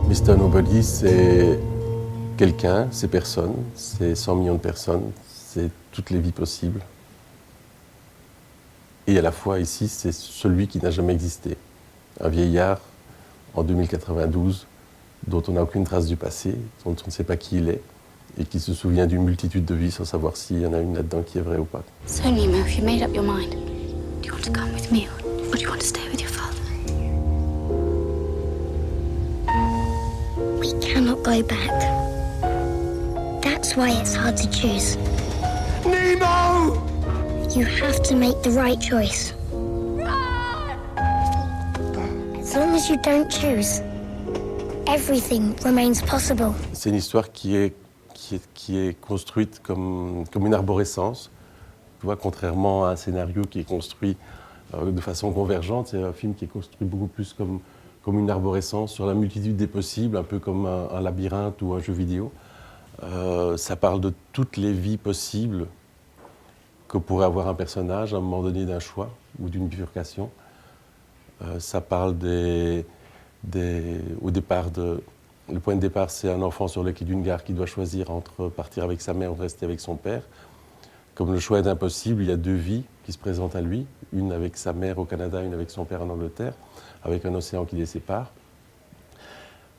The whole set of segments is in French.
Mr. Nobody, c'est quelqu'un, c'est personne, c'est 100 millions de personnes, c'est toutes les vies possibles. Et à la fois ici, c'est celui qui n'a jamais existé. Un vieillard en 2092, dont on n'a aucune trace du passé, dont on ne sait pas qui il est, et qui se souvient d'une multitude de vies sans savoir s'il y en a une là-dedans qui est vraie ou pas. So Nemo, if you made up your mind, do you want to come with me or do you want to stay with your father? We cannot go back. That's why it's hard to choose. Nemo! You have to make the right choice. As long as you don't choose, everything remains possible. C'est une histoire qui est construite comme une arborescence. Tu vois, contrairement à un scénario qui est construit de façon convergente, c'est un film qui est construit beaucoup plus comme une arborescence sur la multitude des possibles, un peu comme un labyrinthe ou un jeu vidéo. Ça parle de toutes les vies possibles que pourrait avoir un personnage à un moment donné d'un choix ou d'une bifurcation. Ça parle au départ le point de départ, c'est un enfant sur le quai d'une gare qui doit choisir entre partir avec sa mère ou rester avec son père. Comme le choix est impossible, il y a deux vies qui se présentent à lui, une avec sa mère au Canada, une avec son père en Angleterre, avec un océan qui les sépare.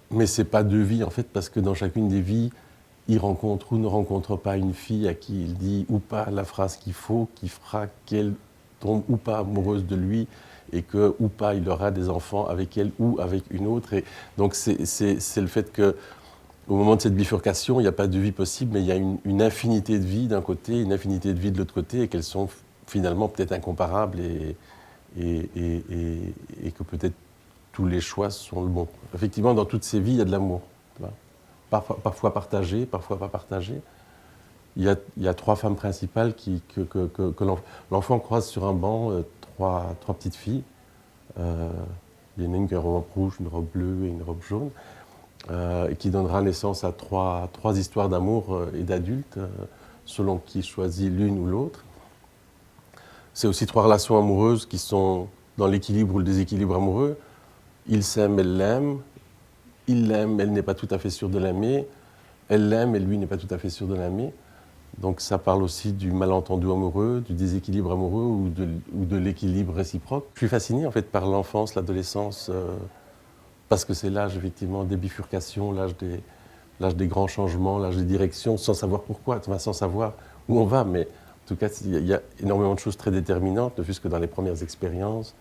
Mais ce n'est pas deux vies, en fait, parce que dans chacune des vies, il rencontre ou ne rencontre pas une fille à qui il dit ou pas la phrase qu'il faut, qui fera qu'elle tombe ou pas amoureuse de lui, et que ou pas il aura des enfants avec elle ou avec une autre. Et donc c'est le fait que au moment de cette bifurcation, il n'y a pas de vie possible, mais il y a une infinité de vies d'un côté, une infinité de vies de l'autre côté, et qu'elles sont finalement peut-être incomparables et que peut-être tous les choix sont le bon. Effectivement, dans toutes ces vies, il y a de l'amour. Parfois partagé, parfois pas partagé. Il y a trois femmes principales que l'enfant croise sur un banc, trois petites filles. Il y en a une qui a une robe rouge, une robe bleue et une robe jaune, et qui donnera naissance à trois histoires d'amour et d'adultes, selon qui choisit l'une ou l'autre. C'est aussi trois relations amoureuses qui sont dans l'équilibre ou le déséquilibre amoureux. Il s'aime, elle l'aime. Il l'aime, elle n'est pas tout à fait sûre de l'aimer. Elle l'aime et lui n'est pas tout à fait sûr de l'aimer. Donc ça parle aussi du malentendu amoureux, du déséquilibre amoureux ou de l'équilibre réciproque. Je suis fasciné en fait par l'enfance, l'adolescence, parce que c'est l'âge effectivement des bifurcations, l'âge des grands changements, l'âge des directions, sans savoir pourquoi, sans savoir où on va. Mais en tout cas, il y a énormément de choses très déterminantes, ne fût-ce que dans les premières expériences,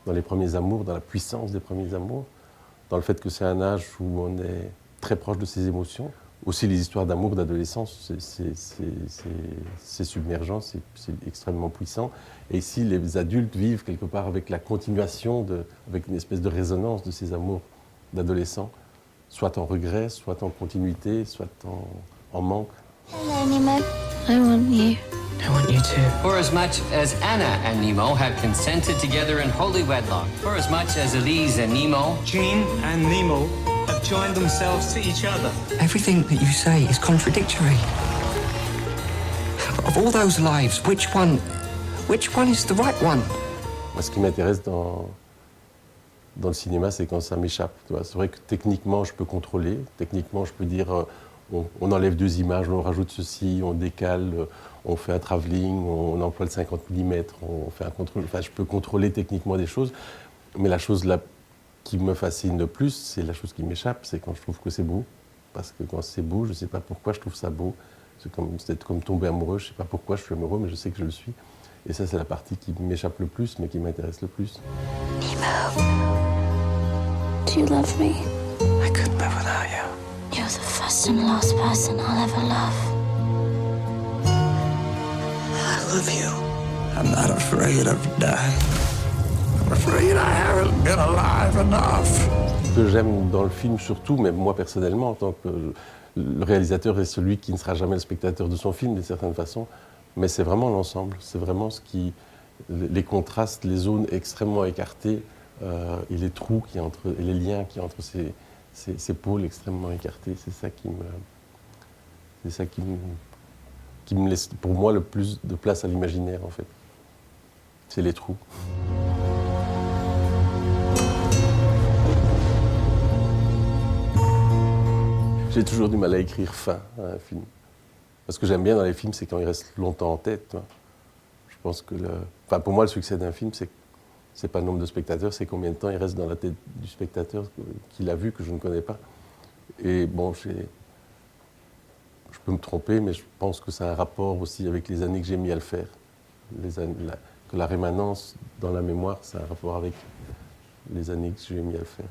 dans les premiers amours, dans la puissance des premiers amours, dans le fait que c'est un âge où on est très proche de ses émotions. Aussi les histoires d'amour d'adolescence, c'est submergent, c'est extrêmement puissant. Et ici, les adultes vivent quelque part avec la continuation, avec une espèce de résonance de ces amours d'adolescents, soit en regret, soit en continuité, soit en manque. Hello, Nemo. I want you. I want you too. For as much as Anna and Nemo have consented together in holy wedlock, for as much as Elise and Nemo, Jean and Nemo have joined themselves to each other. Everything that you say is contradictory. Of all those lives, which one is the right one? Moi, ce qui m'intéresse dans le cinéma, c'est quand ça m'échappe. C'est vrai que techniquement, je peux contrôler. Techniquement, je peux dire, on enlève deux images, on rajoute ceci, on décale, on fait un travelling, on emploie le 50 mm, on fait un contrôle. Enfin, je peux contrôler techniquement des choses. Mais la chose qui me fascine le plus, c'est la chose qui m'échappe, c'est quand je trouve que c'est beau. Parce que quand c'est beau, je ne sais pas pourquoi je trouve ça beau. C'est comme tomber amoureux, je ne sais pas pourquoi je suis amoureux, mais je sais que je le suis. Et ça, c'est la partie qui m'échappe le plus, mais qui m'intéresse le plus. Nemo, do you love me? I couldn't live without you. You're the first and last person I'll ever love. I love you. I'm not afraid of dying. I'm afraid I haven't been alive enough. Ce que j'aime dans le film surtout, mais moi personnellement, en tant que le réalisateur est celui qui ne sera jamais le spectateur de son film, d'une certaine façon, mais c'est vraiment l'ensemble, c'est vraiment les contrastes, les zones extrêmement écartées et les trous et les liens qui entre ces pôles extrêmement écartés, c'est ça qui me laisse, pour moi, le plus de place à l'imaginaire, en fait. C'est les trous. J'ai toujours du mal à écrire fin à un film. Parce que j'aime bien dans les films, c'est quand il reste longtemps en tête. Tu vois. Je pense que pour moi, le succès d'un film, c'est pas le nombre de spectateurs, c'est combien de temps il reste dans la tête du spectateur qu'il a vu, que je ne connais pas. Et bon, je peux me tromper, mais je pense que ça a un rapport aussi avec les années que j'ai mis à le faire. Que la rémanence dans la mémoire, ça a un rapport avec les années que j'ai mis à le faire.